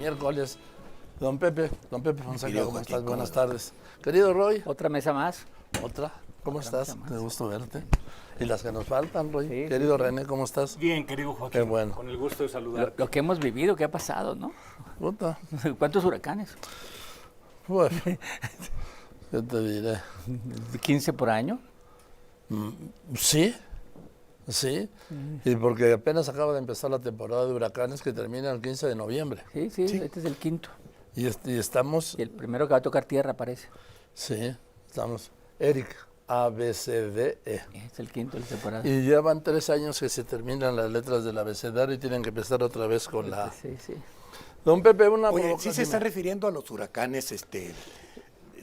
Miércoles. Don Pepe Fonseca, ¿cómo estás? Buenas tardes. Querido Roy. Otra mesa más. ¿Otra? ¿Cómo Otra estás? mesa más. Qué gusto verte. Y las que nos faltan, Roy. Sí, Querido sí. René, ¿cómo estás? Bien, querido Joaquín. Qué bueno. Con el gusto de saludar. Lo que hemos vivido, ¿qué ha pasado, no? Puta. ¿Cuántos huracanes? Bueno, ¿qué te diré? ¿15 por año? Sí, sí. Y porque apenas acaba de empezar la temporada de huracanes que termina el 15 de noviembre. Sí, este es el quinto. Y estamos, Y el primero que va a tocar tierra, parece. sí, estamos. Eric, A, B, C, D, E. Es el quinto de la temporada. Y ya van 3 años que se terminan las letras del abecedario y tienen que empezar otra vez con la A. Sí. Don Pepe, una Oye, sí provocación. se está refiriendo a los huracanes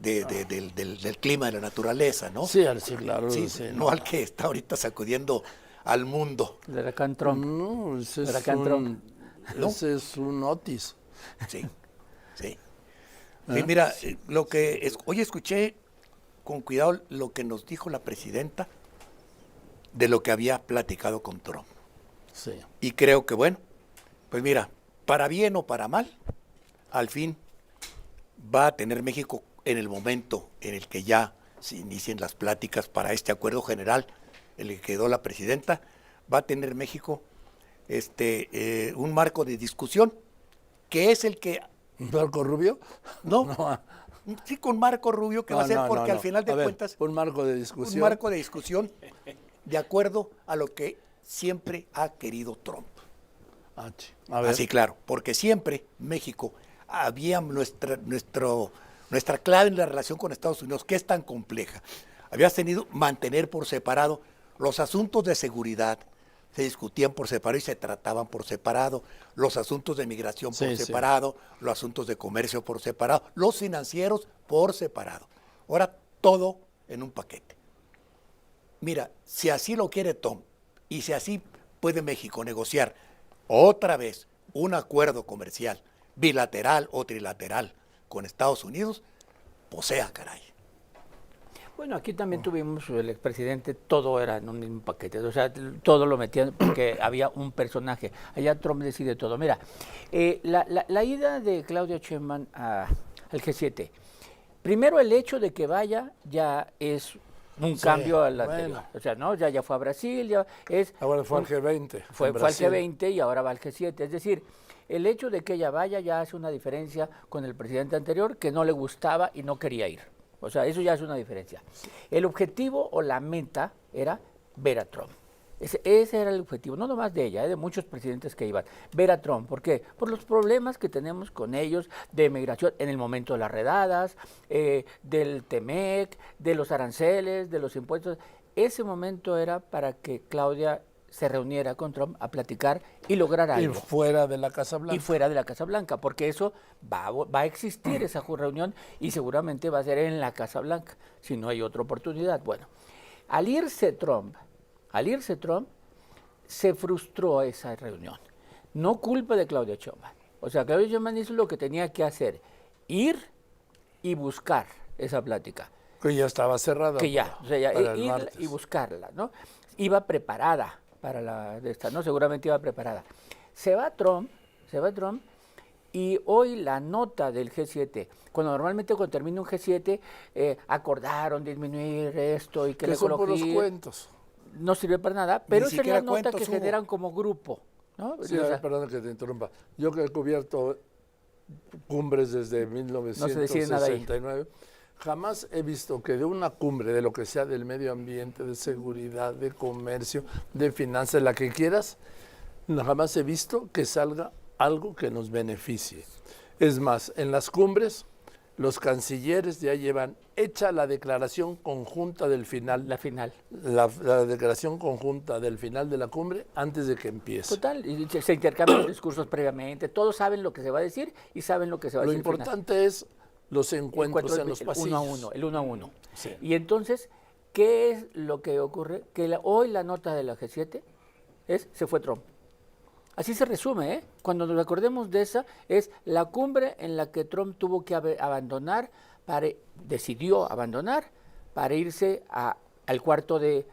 del clima, de la naturaleza, ¿no? Sí, sí, claro. Sí, sí, no al que está ahorita sacudiendo al mundo. El huracán Trump. No, Huracán Trump. ese es un Otis. Sí, sí. Sí, mira, hoy escuché con cuidado lo que nos dijo la presidenta de lo que había platicado con Trump. Sí. Y creo que, bueno, pues mira, para bien o para mal, al fin va a tener México en el momento en el que ya se inicien las pláticas para este acuerdo general, en el que quedó la presidenta, va a tener México un marco de discusión, que es el que... ¿Marco Rubio? No, sí, con Marco Rubio, que va a ser porque al final de cuentas... Un marco de discusión. Un marco de discusión de acuerdo a lo que siempre ha querido Trump. A ver. Así, claro, porque siempre México había nuestra clave en la relación con Estados Unidos, que es tan compleja. Habías tenido mantener por separado los asuntos de seguridad, se discutían por separado y se trataban por separado, los asuntos de migración por separado, los asuntos de comercio por separado, los financieros por separado. Ahora todo en un paquete. Mira, si así lo quiere Trump y si así puede México negociar otra vez un acuerdo comercial bilateral o trilateral con Estados Unidos, pues sea, caray. Bueno, aquí también tuvimos el expresidente, todo era en un mismo paquete, o sea, todo lo metían porque había un personaje. Allá Trump decide todo. Mira, la ida de Claudia Sheinbaum al G7, primero el hecho de que vaya ya es un cambio al anterior. O sea, ¿no? Ya fue a Brasil, ya es... Ahora fue al G20. Fue al G20 y ahora va al G7. Es decir, el hecho de que ella vaya ya hace una diferencia con el presidente anterior que no le gustaba y no quería ir. O sea, eso ya es una diferencia. El objetivo o la meta era ver a Trump. Ese era el objetivo, no nomás de ella, de muchos presidentes que iban. Ver a Trump. ¿Por qué? Por los problemas que tenemos con ellos de migración en el momento de las redadas, del TEMEC, de los aranceles, de los impuestos. Ese momento era para que Claudia se reuniera con Trump a platicar y lograr algo. Y fuera de la Casa Blanca. Y fuera de la Casa Blanca, porque eso va a existir esa reunión y seguramente va a ser en la Casa Blanca, si no hay otra oportunidad. Bueno, al irse Trump, se frustró esa reunión. No culpa de Claudia Sheinbaum. O sea, Claudia Sheinbaum hizo lo que tenía que hacer, ir y buscar esa plática. Que ya estaba cerrada. Que ya, o sea, ya ir martes. y buscarla, ¿no? Iba preparada para ¿no? Seguramente iba preparada. Se va Trump, y hoy la nota del G7, normalmente cuando termina un G7, acordaron disminuir esto y que la ecología... son puros cuentos. No sirve para nada, pero esa es la nota que hubo. generan como grupo, ¿no? Sí, perdón que te interrumpa. Yo que he cubierto cumbres desde 1969, jamás he visto que de una cumbre, de lo que sea, del medio ambiente, de seguridad, de comercio, de finanzas, la que quieras, jamás he visto que salga algo que nos beneficie. Es más, en las cumbres, los cancilleres ya llevan hecha la declaración conjunta del final. La final. La declaración conjunta del final de la cumbre antes de que empiece. Total, y se intercambian los discursos previamente, todos saben lo que se va a decir y saben lo que se va a decir. Lo importante es los encuentros en los pasillos. El uno a uno. Sí. Y entonces, ¿qué es lo que ocurre? Que hoy la nota de la G7 se fue Trump. Así se resume, ¿eh? Cuando nos acordemos de esa, es la cumbre en la que Trump tuvo que decidió abandonar para irse al cuarto de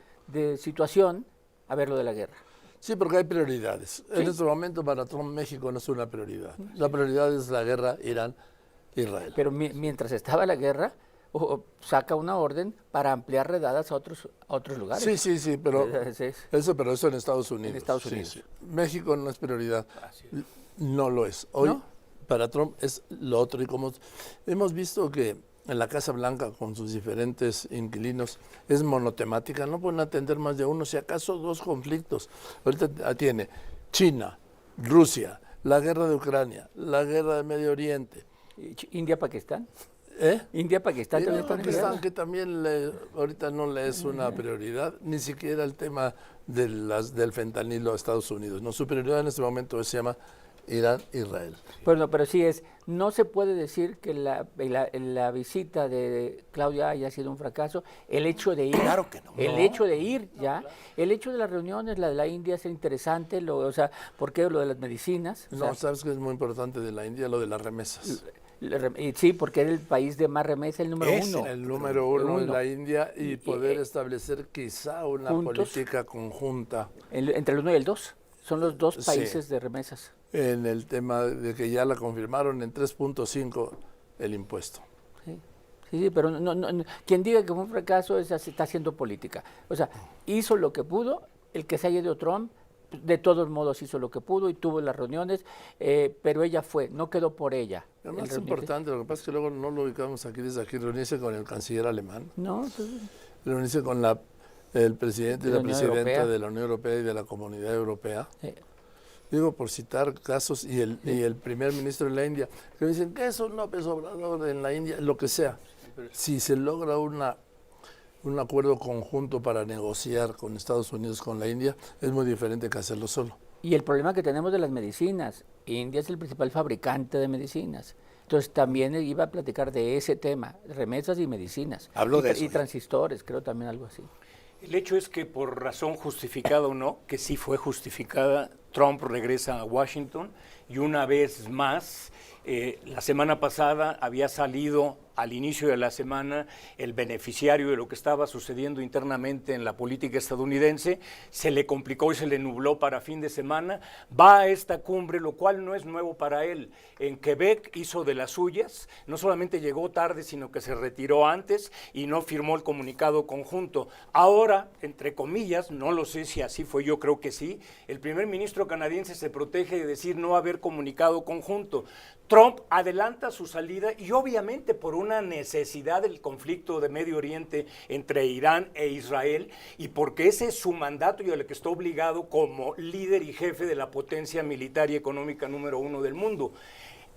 situación a ver lo de la guerra. Sí, porque hay prioridades. En este momento para Trump México no es una prioridad. La prioridad es la guerra Irán-Israel. Pero mientras estaba la guerra, saca una orden para ampliar redadas a otros lugares. Sí, pero eso en Estados Unidos. En Estados Unidos. Sí. México no es prioridad. No lo es. Hoy para Trump es lo otro. Y como hemos visto que en la Casa Blanca con sus diferentes inquilinos es monotemática, no pueden atender más de uno, si acaso dos conflictos. Ahorita tiene China, Rusia, la guerra de Ucrania, la guerra de Medio Oriente. India-Pakistán. India-Pakistán también que también ahorita no le es una prioridad, ni siquiera el tema del fentanilo a Estados Unidos. No, su prioridad en este momento se llama Irán-Israel. Bueno, pero sí no se puede decir que la visita de Claudia haya sido un fracaso. El hecho de ir, claro que no. El hecho de ir ya, el hecho de las reuniones, la de la India es interesante, ¿por qué lo de las medicinas? Sabes que es muy importante de la India lo de las remesas. Sí, porque era el país de más remesa, el número uno. El número uno de la India y poder establecer quizá una política conjunta. Entre el 1 y el 2, son los dos países de remesas. En el tema de que ya la confirmaron en 3.5 el impuesto. Sí, pero quien diga que fue un fracaso está haciendo política. O sea, hizo lo que pudo, el que se haya ido Trump, de todos modos hizo lo que pudo y tuvo las reuniones, pero ella no quedó por ella. Lo más importante, lo que pasa es que luego no lo ubicamos desde aquí, reunirse con el canciller alemán, reunirse con el presidente y la presidenta de la Unión Europea y de la Comunidad Europea. Digo, por citar casos, y el primer ministro de la India, que dicen que es un López Obrador en la India, lo que sea. Si se logra un acuerdo conjunto para negociar con Estados Unidos, con la India, es muy diferente que hacerlo solo. Y el problema que tenemos de las medicinas, India es el principal fabricante de medicinas. Entonces también iba a platicar de ese tema, remesas y medicinas. Habló de eso. Y transistores, creo también algo así. El hecho es que por razón justificada o no, que sí fue justificada, Trump regresa a Washington y una vez más, la semana pasada había salido al inicio de la semana el beneficiario de lo que estaba sucediendo internamente en la política estadounidense, se le complicó y se le nubló para fin de semana, va a esta cumbre, lo cual no es nuevo para él. En Quebec hizo de las suyas, no solamente llegó tarde, sino que se retiró antes y no firmó el comunicado conjunto. Ahora, entre comillas, no lo sé si así fue, yo creo que sí, el primer ministro canadiense se protege de decir no haber comunicado conjunto. Trump adelanta su salida y obviamente por una necesidad del conflicto de Medio Oriente entre Irán e Israel y porque ese es su mandato y al que está obligado como líder y jefe de la potencia militar y económica número 1 del mundo.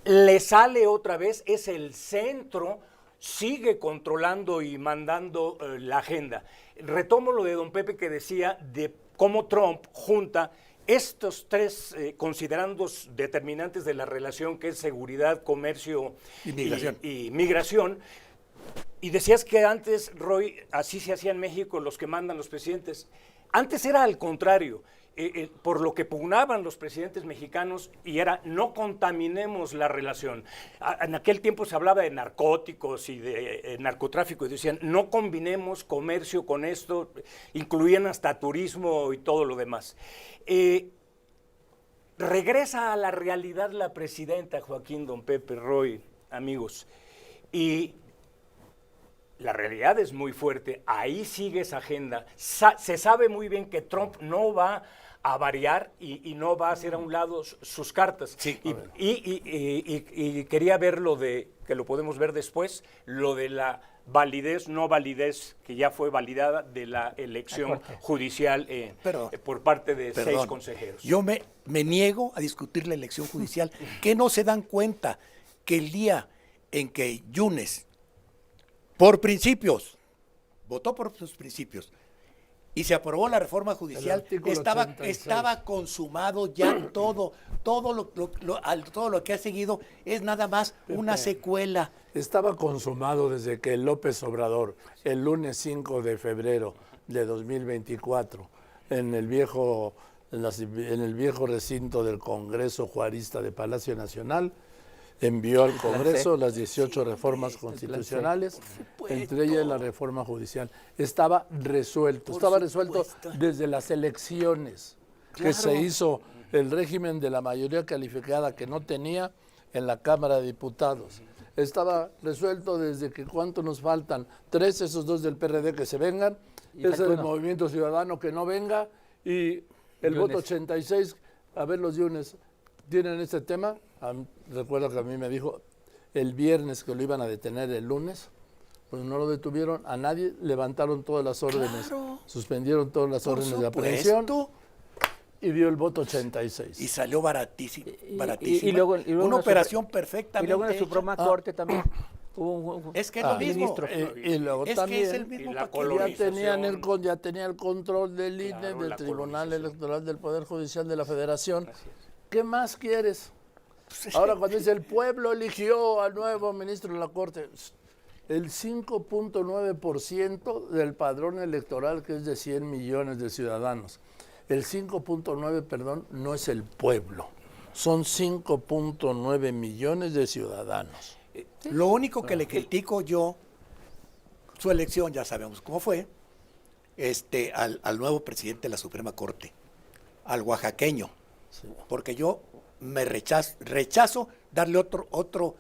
Le sale otra vez, es el centro, sigue controlando y mandando la agenda. Retomo lo de don Pepe que decía de cómo Trump junta estos tres considerandos determinantes de la relación, que es seguridad, comercio y migración. Y decías que antes, Roy, así se hacía en México, los que mandan los presidentes. Antes era al contrario, por lo que pugnaban los presidentes mexicanos, y era no contaminemos la relación. En aquel tiempo se hablaba de narcóticos y de narcotráfico, y decían no combinemos comercio con esto, incluían hasta turismo y todo lo demás. Regresa a la realidad la presidenta Joaquín, don Pepe, Roy, amigos, y la realidad es muy fuerte, ahí sigue esa agenda. Se sabe muy bien que Trump no va a variar y no va a hacer a un lado sus cartas. Sí, y quería ver que lo podemos ver después, lo de la validez, no validez, que ya fue validada, de la elección judicial por parte de 6 consejeros. Yo me niego a discutir la elección judicial, que no se dan cuenta que el día en que Yunes, por principios, votó por sus principios, y se aprobó la reforma judicial, estaba consumado ya todo lo que ha seguido es nada más una secuela. Estaba consumado desde que López Obrador, el lunes 5 de febrero de 2024, en el viejo recinto del Congreso Juarista de Palacio Nacional, envió al Congreso las 18 reformas constitucionales, entre ellas la reforma judicial. Estaba resuelto, desde las elecciones. que se hizo el régimen de la mayoría calificada que no tenía en la Cámara de Diputados. Estaba resuelto desde que cuánto nos faltan, 3, esos 2 del PRD que se vengan, ese del Movimiento Ciudadano que no venga, y el voto 86, a ver los Yunes, ¿tienen este tema? Recuerdo que a mí me dijo el viernes que lo iban a detener el lunes, pues no lo detuvieron a nadie, levantaron todas las órdenes, suspendieron todas las órdenes de aprehensión y dio el voto 86. Y salió baratísimo. Y luego una operación perfectamente y luego en la Suprema Corte también. Es que es lo mismo. Y luego es también que es el mismo ya tenía el control del INE, del Tribunal Electoral, del Poder Judicial de la Federación. ¿Qué más quieres? Ahora cuando dice el pueblo eligió al nuevo ministro de la Corte, el 5.9% del padrón electoral, que es de 100 millones de ciudadanos, el 5.9, perdón, no es el pueblo, son 5.9 millones de ciudadanos. Lo único que le critico yo, su elección, ya sabemos cómo fue, al nuevo presidente de la Suprema Corte, al oaxaqueño, porque yo me rechazo darle otro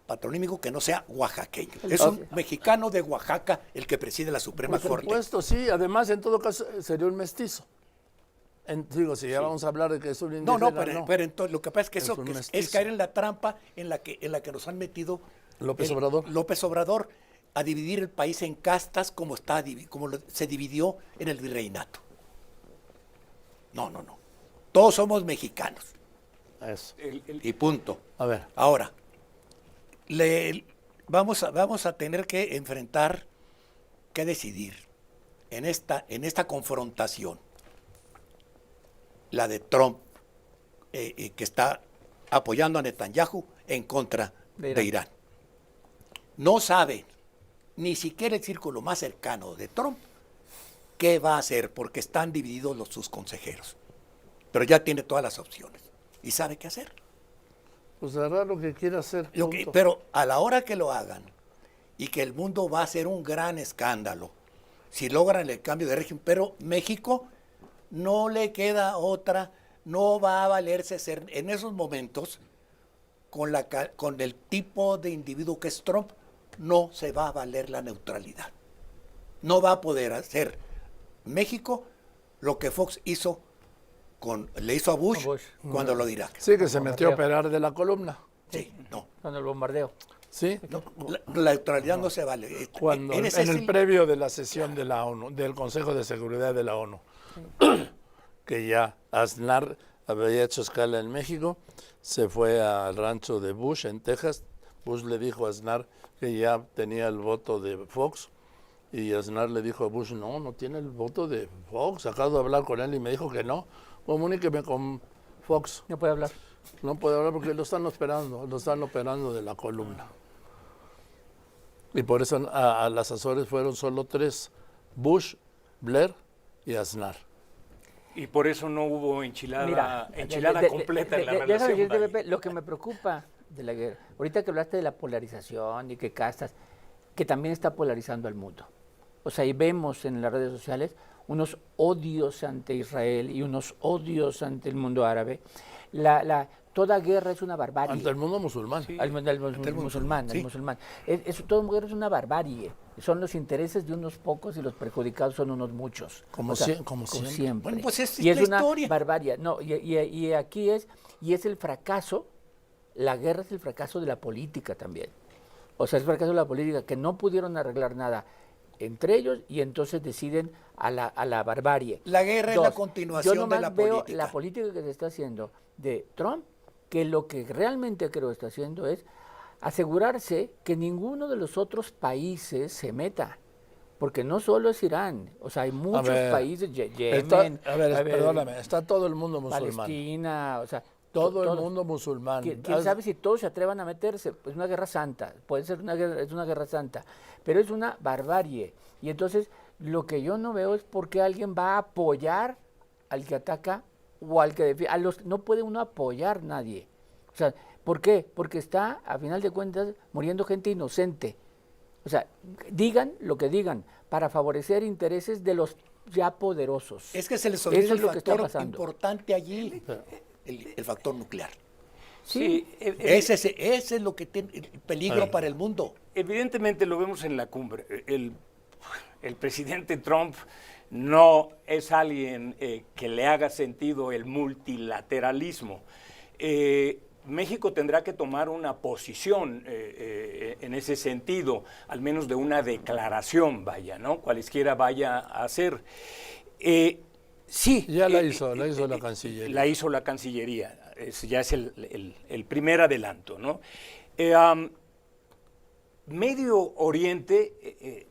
patronímico que no sea oaxaqueño. Es un mexicano de Oaxaca el que preside la Suprema Corte. Por supuesto, sí, además en todo caso sería un mestizo. Digo, si ya vamos a hablar de que es un indígena, pero entonces, lo que pasa es que eso es caer en la trampa en la que nos han metido López Obrador a dividir el país en castas como se dividió en el virreinato. No. Todos somos mexicanos. Eso. Y punto. A ver. Ahora, vamos a tener que enfrentar, que decidir en esta confrontación, la de Trump, que está apoyando a Netanyahu en contra de Irán. No sabe, ni siquiera el círculo más cercano de Trump, qué va a hacer, porque están divididos sus consejeros. Pero ya tiene todas las opciones y sabe qué hacer. Pues hará lo que quiera hacer. Pero a la hora que lo hagan y que el mundo va a hacer un gran escándalo si logran el cambio de régimen, pero México no le queda otra, no va a valerse ser en esos momentos con el tipo de individuo que es Trump, no se va a valer la neutralidad. No va a poder hacer México lo que Fox le hizo a Bush cuando lo dirá. Sí, que se metió a operar de la columna. Sí, no. Con el bombardeo. Sí. No, la neutralidad no se vale. Cuando en el previo de la sesión de la ONU, del Consejo de Seguridad de la ONU, que ya Aznar había hecho escala en México, se fue al rancho de Bush en Texas. Bush le dijo a Aznar que ya tenía el voto de Fox, y Aznar le dijo a Bush, no tiene el voto de Fox, acabo de hablar con él y me dijo que no, comuníqueme con Fox. No puede hablar. No puede hablar porque lo están operando de la columna. Y por eso a las Azores fueron solo 3, Bush, Blair y Aznar. Y por eso no hubo enchilada completa en la relación. Pepe, lo que me preocupa de la guerra, ahorita que hablaste de la polarización y que castas, que también está polarizando al mundo. O sea, y vemos en las redes sociales unos odios ante Israel y unos odios ante el mundo árabe. Toda guerra es una barbarie. Ante el mundo musulmán. Sí. El musulmán. Toda guerra es una barbarie. Son los intereses de unos pocos y los perjudicados son unos muchos. Como siempre. Bueno, pues es una barbarie. No, y aquí es el fracaso, la guerra es el fracaso de la política también. O sea, es el fracaso de la política, que no pudieron arreglar nada entre ellos y entonces deciden a la barbarie. La guerra es la continuación de la política. Yo nomás veo la política que se está haciendo de Trump, que lo que realmente creo está haciendo es asegurarse que ninguno de los otros países se meta. Porque no solo es Irán, o sea, hay muchos países, Yemen, perdóname, está todo el mundo musulmán. Palestina, o sea, todo el mundo musulmán. ¿Quién sabe si todos se atrevan a meterse? Pues una guerra santa, puede ser es una guerra santa, pero es una barbarie. Y entonces lo que yo no veo es por qué alguien va a apoyar al que ataca o al que defiende. No puede uno apoyar nadie. O sea, ¿por qué? Porque está, a final de cuentas, muriendo gente inocente. O sea, digan lo que digan para favorecer intereses de los ya poderosos. Es que se les olvida Eso el es lo que está factor pasando. importante allí, el factor nuclear. Sí, Ese es lo que tiene el peligro para el mundo. evidentemente lo vemos en la cumbre. El presidente Trump no es alguien que le haga sentido el multilateralismo. México tendrá que tomar una posición en ese sentido, al menos de una declaración, vaya, ¿no? Cualesquiera vaya a hacer. Sí. Ya la hizo la Cancillería. La hizo la Cancillería. Ya es el primer adelanto, ¿no? Medio Oriente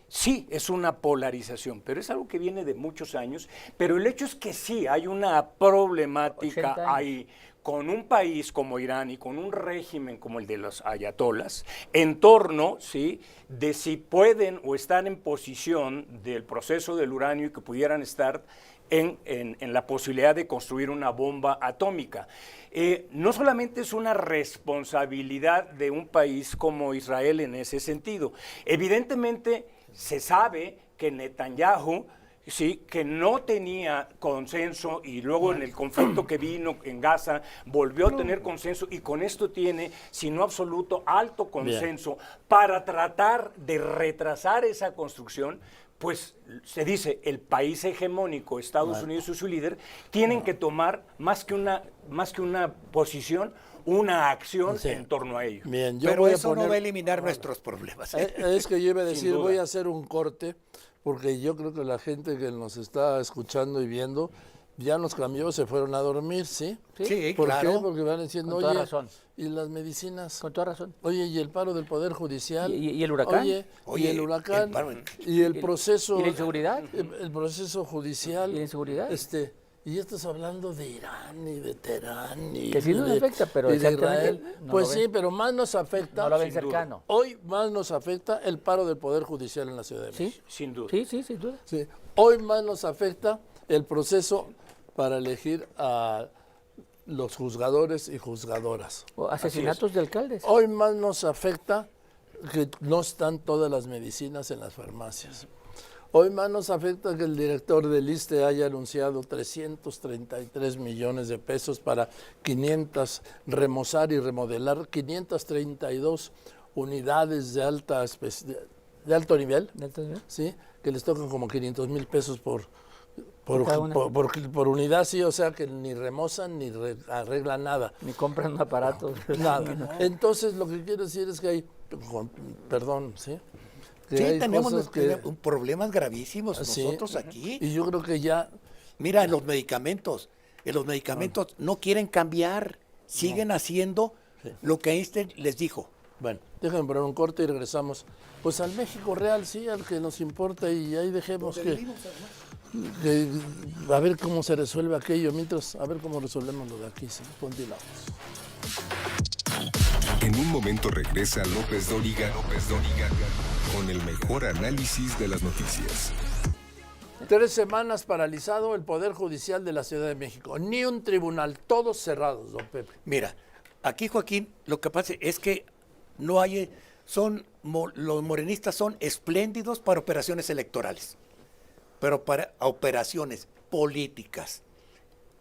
sí es una polarización, pero es algo que viene de muchos años. Pero el hecho es que sí hay una problemática ahí con un país como Irán y con un régimen como el de los ayatolas, en torno, ¿sí?, de si pueden o están en posición del proceso del uranio y que pudieran estar en la posibilidad de construir una bomba atómica. No solamente es una responsabilidad de un país como Israel en ese sentido. Evidentemente se sabe que Netanyahu, sí, que no tenía consenso y luego en el conflicto que vino en Gaza volvió a tener consenso y con esto tiene, si no absoluto, alto consenso para tratar de retrasar esa construcción. Pues se dice, el país hegemónico, Estados Unidos y su líder, tienen que tomar más que una posición, una acción en torno a ello. Bien, pero eso no va a eliminar nuestros problemas. Es que yo iba a decir, voy a hacer un corte, porque yo creo que la gente que nos está escuchando y viendo ya nos cambió, se fueron a dormir, ¿sí? Sí, ¿Por claro. qué? Porque van diciendo, Con toda razón. ¿y las medicinas? Con toda razón. Oye, ¿y el paro del Poder Judicial? ¿Y el huracán? Oye, ¿y el huracán? el paro. ¿Y el proceso? ¿Y la inseguridad? El proceso judicial. ¿Y la inseguridad? Y estás hablando de Irán y de Teherán y que sí nos afecta, pero y de exactamente Israel. no Pues lo sí, ven. pero más nos afecta. No lo ven sin duda. cercano. Hoy más nos afecta el paro del Poder Judicial en la Ciudad de México. ¿Sí? Sin duda. Sí, sin duda. Sí. Hoy más nos afecta el proceso para elegir a los juzgadores y juzgadoras. O asesinatos de alcaldes. Hoy más nos afecta que no están todas las medicinas en las farmacias. Hoy más nos afecta que el director del ISSSTE haya anunciado 333 millones de pesos para remozar y remodelar 532 unidades de alto nivel, ¿sí? Que les tocan como 500,000 pesos por unidad, sí, o sea que ni remozan ni arreglan nada. Ni compran aparatos. Nada. Entonces lo que quiero decir es que hay, perdón, ¿sí? Sí, tenemos problemas gravísimos ¿sí? nosotros aquí. Y yo creo que ya... Mira, en los medicamentos no quieren cambiar, siguen haciendo lo que Einstein les dijo. Bueno, déjenme poner un corte y regresamos. Pues al México real, sí, al que nos importa y ahí dejemos a ver cómo se resuelve aquello, mientras a ver cómo resolvemos lo de aquí. ¿Sí? Continuamos. En un momento regresa López Dóriga con el mejor análisis de las noticias. 3 semanas paralizado el Poder Judicial de la Ciudad de México. Ni un tribunal, todos cerrados, don Pepe. Mira, aquí, Joaquín, lo que pasa es que no hay, los morenistas son espléndidos para operaciones electorales, pero para operaciones políticas.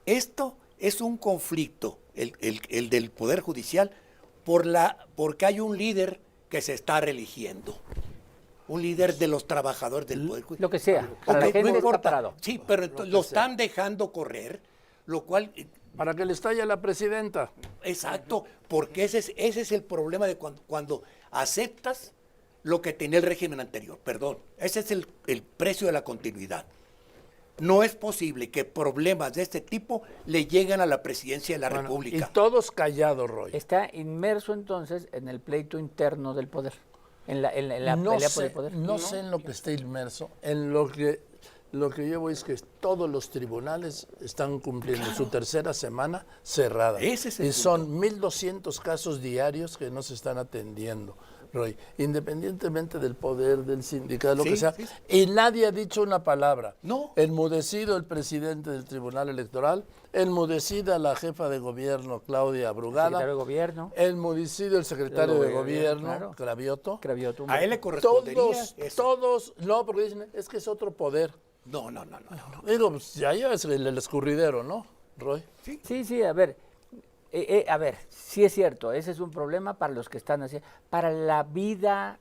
Esto es un conflicto, el del Poder Judicial, porque hay un líder que se está reeligiendo. Un líder de los trabajadores del Poder Judicial. Lo que sea, para la gente no importa. está parado. Sí, pero lo están dejando correr, lo cual... Para que le estalle a la presidenta. Exacto, porque ese es el problema de cuando aceptas lo que tenía el régimen anterior. Perdón, ese es el precio de la continuidad. No es posible que problemas de este tipo le lleguen a la presidencia de la República. Y todos callados, Roy. Está inmerso entonces en el pleito interno del poder, en la pelea por el poder. No sé en lo que esté inmerso, en lo que yo voy es que todos los tribunales están cumpliendo su tercera semana cerrada. Ese es el y punto. son 1.200 casos diarios que no se están atendiendo, Roy, independientemente del poder, del sindicato, lo Sí, que sea. sí. Y nadie ha dicho una palabra. No. Enmudecido el presidente del Tribunal Electoral, enmudecida la jefa de gobierno, Claudia Brugada, Secretario de Gobierno. enmudecido el secretario de gobierno, claro. Cravioto. Cravioto. A él le correspondería Todos, no, porque dicen, es que es otro poder. No. Digo, pues ya es el escurridero, ¿no, Roy? Sí, a ver, sí es cierto, ese es un problema para los que están haciendo, para la vida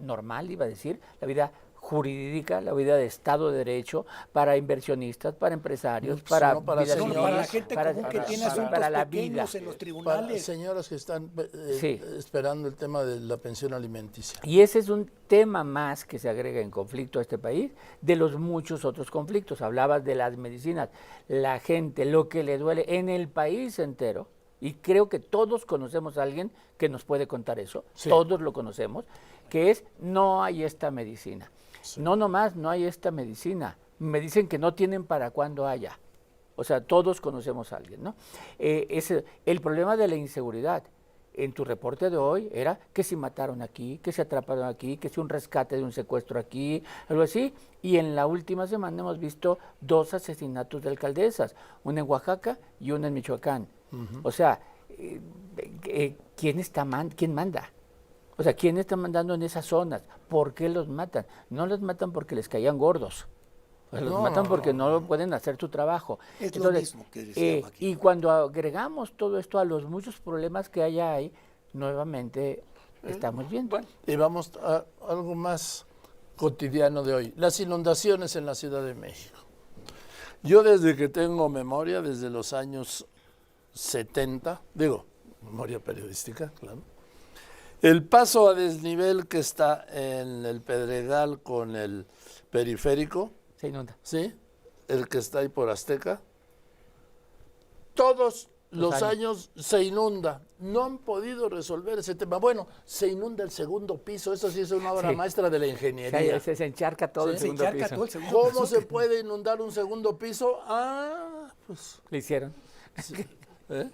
normal, iba a decir, la vida jurídica, la vida de Estado de Derecho, para inversionistas, para empresarios, No, para no, para vida señoras, civil, Para la gente común que tiene asuntos para la pequeños vida. en los Para tribunales. señoras que están Sí. esperando el tema de la pensión alimenticia. Y ese es un tema más que se agrega en conflicto a este país, de los muchos otros conflictos. Hablabas de las medicinas, la gente, lo que le duele en el país entero, y creo que todos conocemos a alguien que nos puede contar eso, Sí. todos lo conocemos, que es no hay esta medicina. No nomás no hay esta medicina, me dicen que no tienen para cuando haya. O sea, todos conocemos a alguien, ¿no? El problema de la inseguridad. En tu reporte de hoy era que si mataron aquí, que se atraparon aquí, que si un rescate de un secuestro aquí, algo así. Y en la última semana hemos visto 2 asesinatos de alcaldesas, uno en Oaxaca y uno en Michoacán. O sea, ¿quién manda? O sea, ¿quién está mandando en esas zonas? ¿Por qué los matan? No los matan porque les caían gordos. O sea, los matan porque no pueden hacer su trabajo. Es lo mismo que decía Joaquín. Y cuando agregamos todo esto a los muchos problemas que hay, nuevamente estamos viendo. Bueno, Y vamos a algo más cotidiano de hoy, las inundaciones en la Ciudad de México. Yo desde que tengo memoria, desde los años 70, memoria periodística, claro, el paso a desnivel que está en el Pedregal con el periférico, Se inunda. ¿sí? El que está ahí por Azteca, todos los años se inunda. No han podido resolver ese tema. Bueno, se inunda el segundo piso, eso sí es una obra Sí. maestra de la ingeniería. Se encharca todo el Se segundo encharca piso. todo el segundo ¿Cómo piso. se puede inundar un segundo piso? Pues, Le hicieron. ¿eh?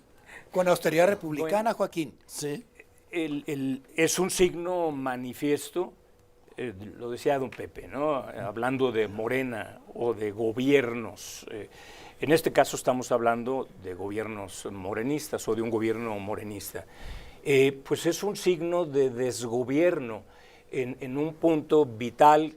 Con austeridad republicana, Joaquín. Sí. es un signo manifiesto, lo decía don Pepe, ¿no? Hablando de Morena o de gobiernos. En este caso estamos hablando de gobiernos morenistas o de un gobierno morenista. Pues es un signo de desgobierno en un punto vital.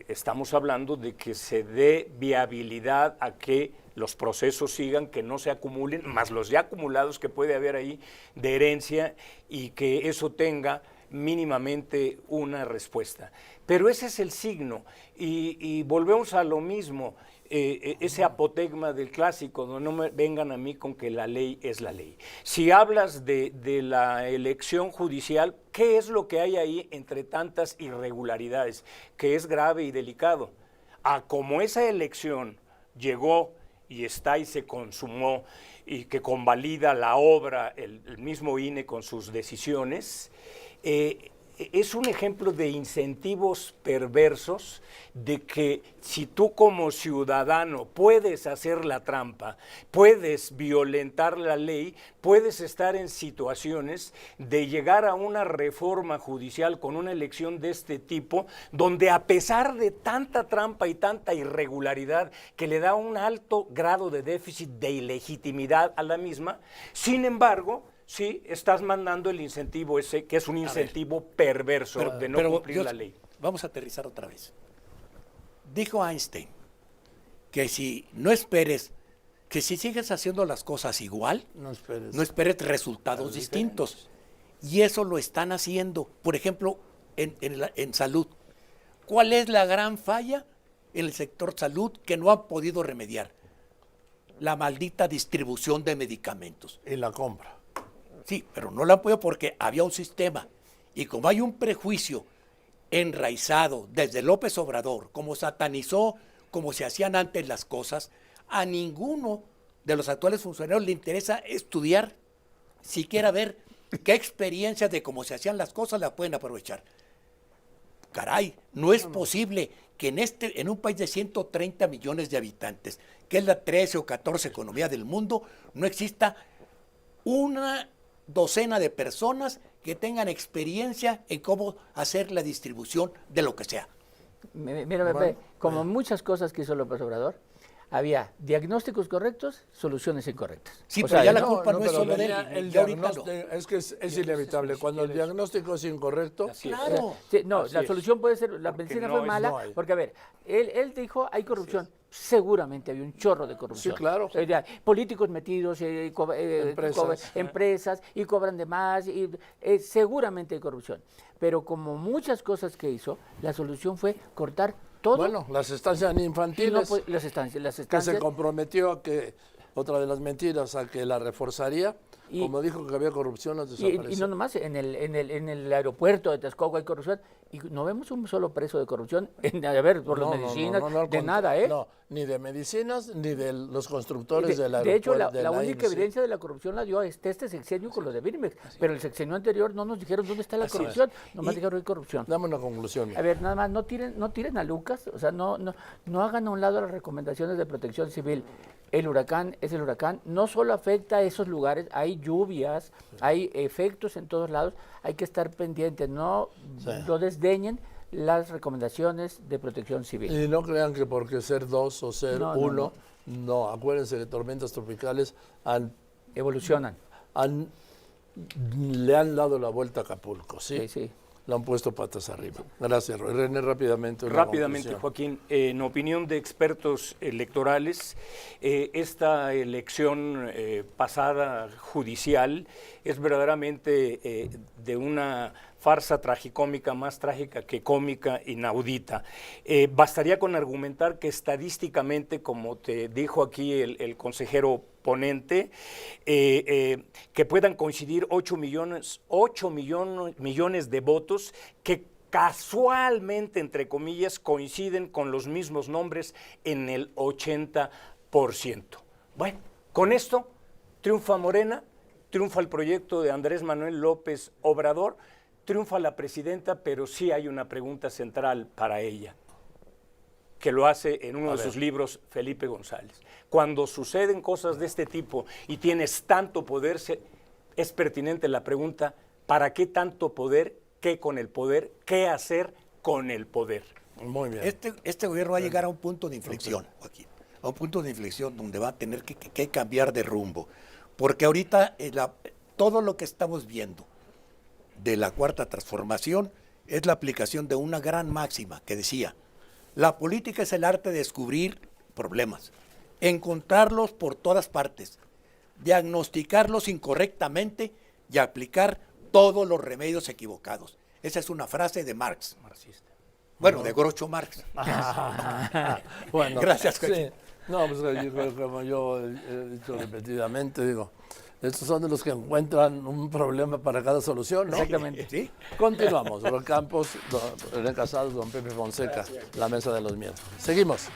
Estamos hablando de que se dé viabilidad a que los procesos sigan, que no se acumulen, más los ya acumulados que puede haber ahí de herencia, y que eso tenga mínimamente una respuesta. Pero ese es el signo, y volvemos a lo mismo, ese apotegma del clásico, no me vengan a mí con que la ley es la ley. Si hablas de la elección judicial, ¿qué es lo que hay ahí entre tantas irregularidades? Que es grave y delicado. Como esa elección llegó y está y se consumó, y que convalida la obra el mismo INE con sus decisiones, es un ejemplo de incentivos perversos, de que si tú como ciudadano puedes hacer la trampa, puedes violentar la ley, puedes estar en situaciones de llegar a una reforma judicial con una elección de este tipo, donde a pesar de tanta trampa y tanta irregularidad que le da un alto grado de déficit de ilegitimidad a la misma, sin embargo, sí, estás mandando el incentivo ese, que es un incentivo perverso de no cumplir la ley. Vamos a aterrizar otra vez. Dijo Einstein que si sigues haciendo las cosas igual, No esperes. no esperes resultados distintos. Y eso lo están haciendo. Por ejemplo, en salud. ¿Cuál es la gran falla en el sector salud que no han podido remediar? La maldita distribución de medicamentos. Y la compra. Sí, pero no la han podido porque había un sistema. Y como hay un prejuicio enraizado desde López Obrador, como satanizó, como se hacían antes las cosas, a ninguno de los actuales funcionarios le interesa estudiar, siquiera ver qué experiencias de cómo se hacían las cosas las pueden aprovechar. Caray, no es posible que en un país de 130 millones de habitantes, que es la 13 o 14 economía del mundo, no exista una docena de personas que tengan experiencia en cómo hacer la distribución de lo que sea. Mira, Pepe, como muchas cosas que hizo López Obrador, había diagnósticos correctos, soluciones incorrectas. Sí, pero ya la culpa no es pero solo de él. el ya ahorita diagnóstico, es que es inevitable. Cuando el diagnóstico es incorrecto, Claro. Sí, no, Así la es. solución puede ser, la medicina fue mala, no hay. porque a ver, él dijo, hay corrupción. Seguramente había un chorro de corrupción. Sí, claro. Políticos metidos, empresas, y cobran de más, y seguramente hay corrupción. Pero como muchas cosas que hizo, la solución fue cortar todo. bueno, las estancias y no infantiles, pu- las estancias, que se comprometió a que, otra de las mentiras, a que la reforzaría, Y- como dijo que había corrupción, las desapareció. y no nomás, en el aeropuerto de Texcoco hay corrupción, y no vemos un solo preso de corrupción, por las medicinas, al de cont- nada, ¿eh? No, ni de medicinas, ni de los Y constructores del aeropuerto. de hecho, la de única INC. evidencia de la corrupción la dio este sexenio con lo de Birmex, pero el sexenio anterior no nos dijeron dónde está la corrupción, nomás dijeron que hay corrupción. Dame una conclusión. A ver, nada más, no tiren a Lucas, o sea, no hagan a un lado las recomendaciones de protección civil. El huracán es el huracán, no solo afecta a esos lugares, hay lluvias, hay efectos en todos lados, hay que estar pendientes, no desdeñen las recomendaciones de protección civil. Y no crean que porque ser 2 o ser No, 1, no. Acuérdense que tormentas tropicales Evolucionan. le han dado la vuelta a Acapulco, ¿sí? Sí, sí. Lo han puesto patas arriba. Gracias, Roy. René, rápidamente. una Rápidamente, conclusión. Joaquín, en opinión de expertos electorales, esta elección pasada judicial es verdaderamente de una farsa tragicómica, más trágica que cómica, inaudita. Bastaría con argumentar que estadísticamente, como te dijo aquí el consejero ponente, que puedan coincidir 8 millones de votos que casualmente, entre comillas, coinciden con los mismos nombres en el 80%. Bueno, con esto triunfa Morena, triunfa el proyecto de Andrés Manuel López Obrador, triunfa la presidenta, pero sí hay una pregunta central para ella, que lo hace en uno de sus libros Felipe González. Cuando suceden cosas de este tipo y tienes tanto poder, es pertinente la pregunta, ¿para qué tanto poder? ¿Qué con el poder? ¿Qué hacer con el poder? Muy bien. Este gobierno va a llegar a un punto de inflexión, Joaquín, a un punto de inflexión donde va a tener que cambiar de rumbo, porque ahorita todo lo que estamos viendo de la Cuarta Transformación es la aplicación de una gran máxima que decía: la política es el arte de descubrir problemas, encontrarlos por todas partes, diagnosticarlos incorrectamente y aplicar todos los remedios equivocados. Esa es una frase de Marx. Marxista. Bueno, de Groucho Marx. Bueno, Gracias, sí. Joaquín. No, pues como yo he dicho repetidamente, digo, estos son de los que encuentran un problema para cada solución, ¿no? Exactamente. ¿Sí? Continuamos. Ron Campos, René Casados, don Pepe Fonseca, la mesa de los miembros. Seguimos.